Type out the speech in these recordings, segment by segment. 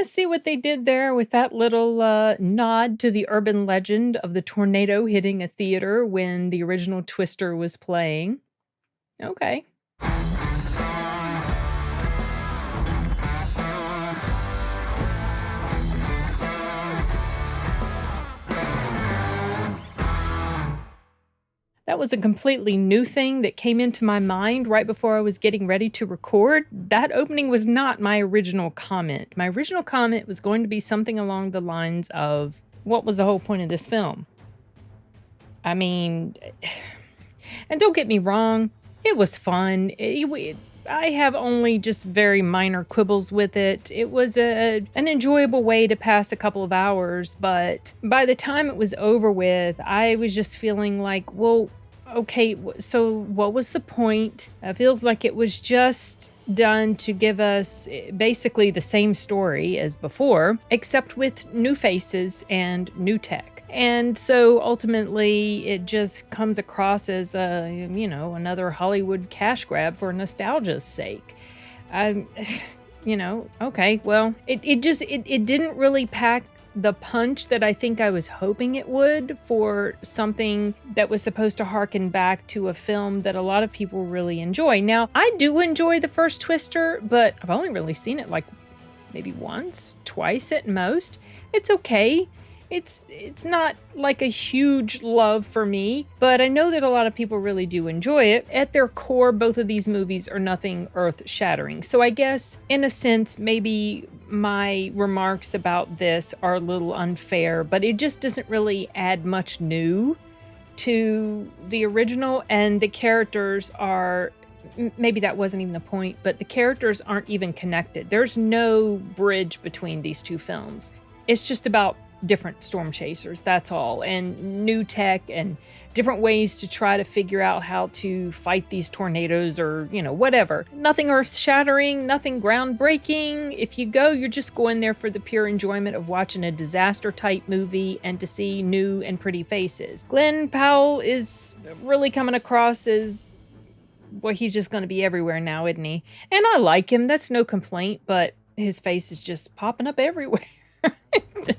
kind of see what they did there with that little nod to the urban legend of the tornado hitting a theater when the original Twister was playing. Okay. That was a completely new thing that came into my mind right before I was getting ready to record. That opening was not my original comment. My original comment was going to be something along the lines of, what was the whole point of this film? I mean, and don't get me wrong, it was fun. I have only just very minor quibbles with it. It was an enjoyable way to pass a couple of hours, but by the time it was over with, I was just feeling like, well, okay, so what was the point? It feels like it was just done to give us basically the same story as before, except with new faces and new tech. And so ultimately it just comes across as another Hollywood cash grab for nostalgia's sake. Okay, well, it didn't really pack the punch that I think I was hoping it would for something that was supposed to harken back to a film that a lot of people really enjoy. Now, I do enjoy the first Twister, but I've only really seen it like maybe once, twice at most. It's okay. It's not like a huge love for me, but I know that a lot of people really do enjoy it. At their core, both of these movies are nothing earth-shattering. So I guess, in a sense, maybe my remarks about this are a little unfair, but it just doesn't really add much new to the original, and the characters are... Maybe that wasn't even the point, but the characters aren't even connected. There's no bridge between these two films. It's just about different storm chasers, that's all, and new tech and different ways to try to figure out how to fight these tornadoes or, whatever. Nothing earth-shattering, nothing groundbreaking. If you go, you're just going there for the pure enjoyment of watching a disaster-type movie and to see new and pretty faces. Glen Powell is really coming across as... well, he's just going to be everywhere now, isn't he? And I like him, that's no complaint, but his face is just popping up everywhere.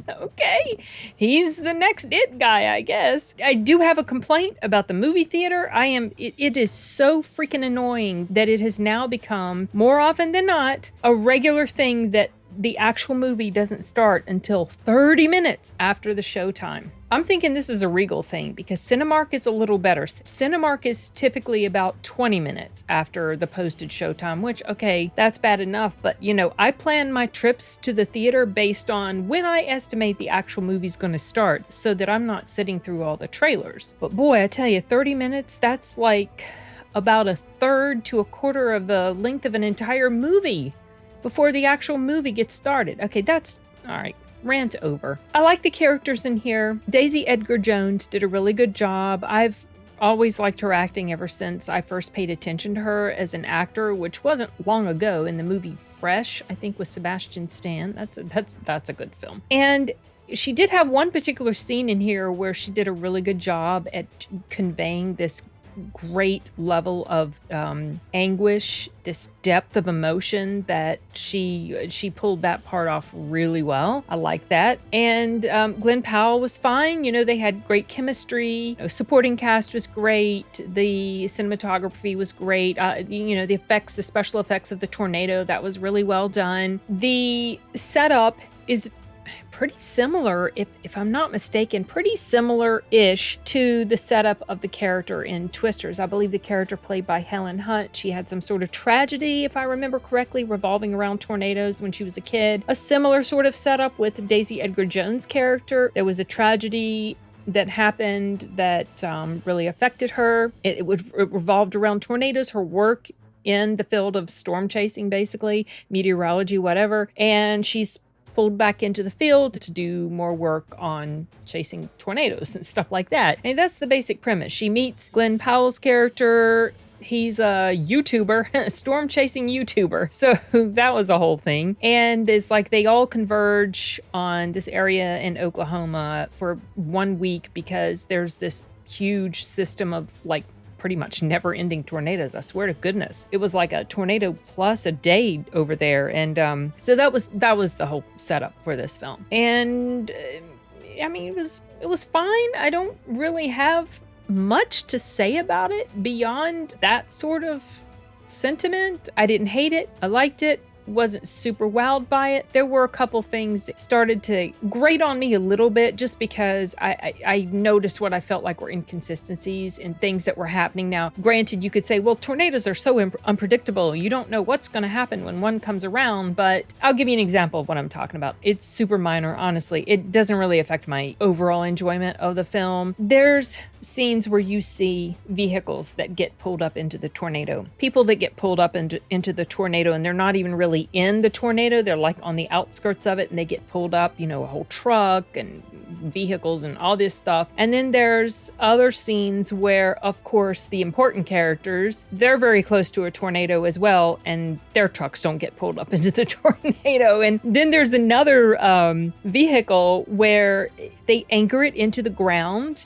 Okay, he's the next it guy, I guess. I do have a complaint about the movie theater. It is so freaking annoying that it has now become, more often than not, a regular thing that the actual movie doesn't start until 30 minutes after the showtime. I'm thinking this is a Regal thing because Cinemark is a little better. Cinemark is typically about 20 minutes after the posted showtime, which, okay, that's bad enough. But, I plan my trips to the theater based on when I estimate the actual movie's going to start so that I'm not sitting through all the trailers. But boy, I tell you, 30 minutes, that's like about a third to a quarter of the length of an entire movie before the actual movie gets started. Okay, that's... all right. Rant over. I like the characters in here. Daisy Edgar-Jones did a really good job. I've always liked her acting ever since I first paid attention to her as an actor, which wasn't long ago in the movie Fresh, I think with Sebastian Stan. That's a good film. And she did have one particular scene in here where she did a really good job at conveying this great level of anguish, this depth of emotion that she pulled that part off really well. I like that. And Glen Powell was fine. They had great chemistry. Supporting cast was great. The cinematography was great. The special effects of the tornado, that was really well done. The setup is pretty similar, if I'm not mistaken, pretty similar-ish to the setup of the character in Twisters. I believe the character played by Helen Hunt, she had some sort of tragedy, if I remember correctly, revolving around tornadoes when she was a kid. A similar sort of setup with Daisy Edgar-Jones' character. There was a tragedy that happened that really affected her. It revolved around tornadoes, her work in the field of storm chasing, basically, meteorology, whatever, and she's pulled back into the field to do more work on chasing tornadoes and stuff like that. And that's the basic premise. She meets Glen Powell's character. He's a YouTuber, a storm chasing YouTuber. So that was a whole thing. And it's like they all converge on this area in Oklahoma for 1 week because there's this huge system of like pretty much never-ending tornadoes. I swear to goodness. It was like a tornado plus a day over there. And so that was the whole setup for this film. And I mean, it was fine. I don't really have much to say about it beyond that sort of sentiment. I didn't hate it. I liked it. Wasn't super wowed by it. There were a couple things that started to grate on me a little bit just because I noticed what I felt like were inconsistencies in things that were happening. Now, granted, you could say, well, tornadoes are so unpredictable. You don't know what's going to happen when one comes around, but I'll give you an example of what I'm talking about. It's super minor, honestly. It doesn't really affect my overall enjoyment of the film. There's scenes where you see vehicles that get pulled up into the tornado. People that get pulled up into the tornado, and they're not even really in the tornado. They're like on the outskirts of it, and they get pulled up, you know, a whole truck and vehicles and all this stuff. And then there's other scenes where, of course, the important characters, they're very close to a tornado as well, and their trucks don't get pulled up into the tornado. And then there's another vehicle where they anchor it into the ground.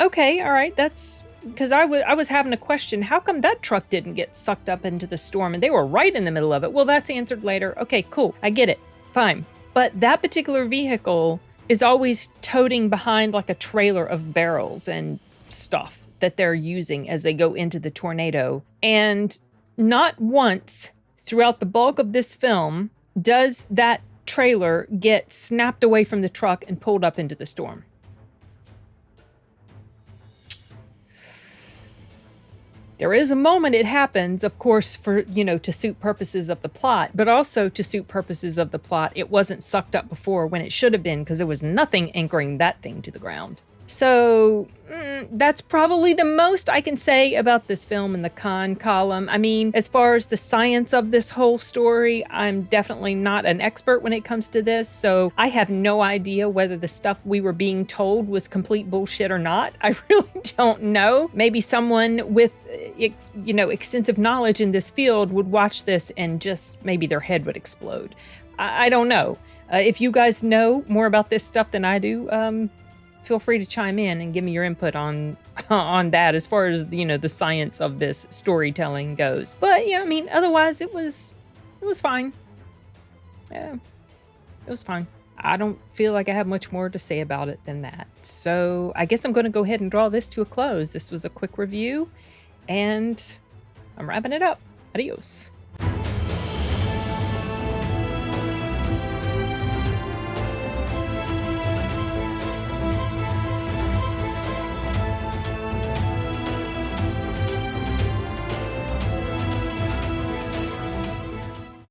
Okay, all right, that's because I was having a question. How come that truck didn't get sucked up into the storm and they were right in the middle of it? Well, that's answered later. Okay, cool. I get it. Fine. But that particular vehicle is always toting behind like a trailer of barrels and stuff that they're using as they go into the tornado. And not once throughout the bulk of this film does that trailer get snapped away from the truck and pulled up into the storm. There is a moment it happens, of course, for, you know, to suit purposes of the plot, but also to suit purposes of the plot, it wasn't sucked up before when it should have been because there was nothing anchoring that thing to the ground. So that's probably the most I can say about this film in the con column. I mean, as far as the science of this whole story, I'm definitely not an expert when it comes to this. So I have no idea whether the stuff we were being told was complete bullshit or not. I really don't know. Maybe someone with, you know, extensive knowledge in this field would watch this and just maybe their head would explode. I don't know. If you guys know more about this stuff than I do, feel free to chime in and give me your input on that as far as, you know, the science of this storytelling goes. But yeah, I mean, otherwise it was fine. Yeah, it was fine. I don't feel like I have much more to say about it than that. So I guess I'm going to go ahead and draw this to a close. This was a quick review and I'm wrapping it up. Adios.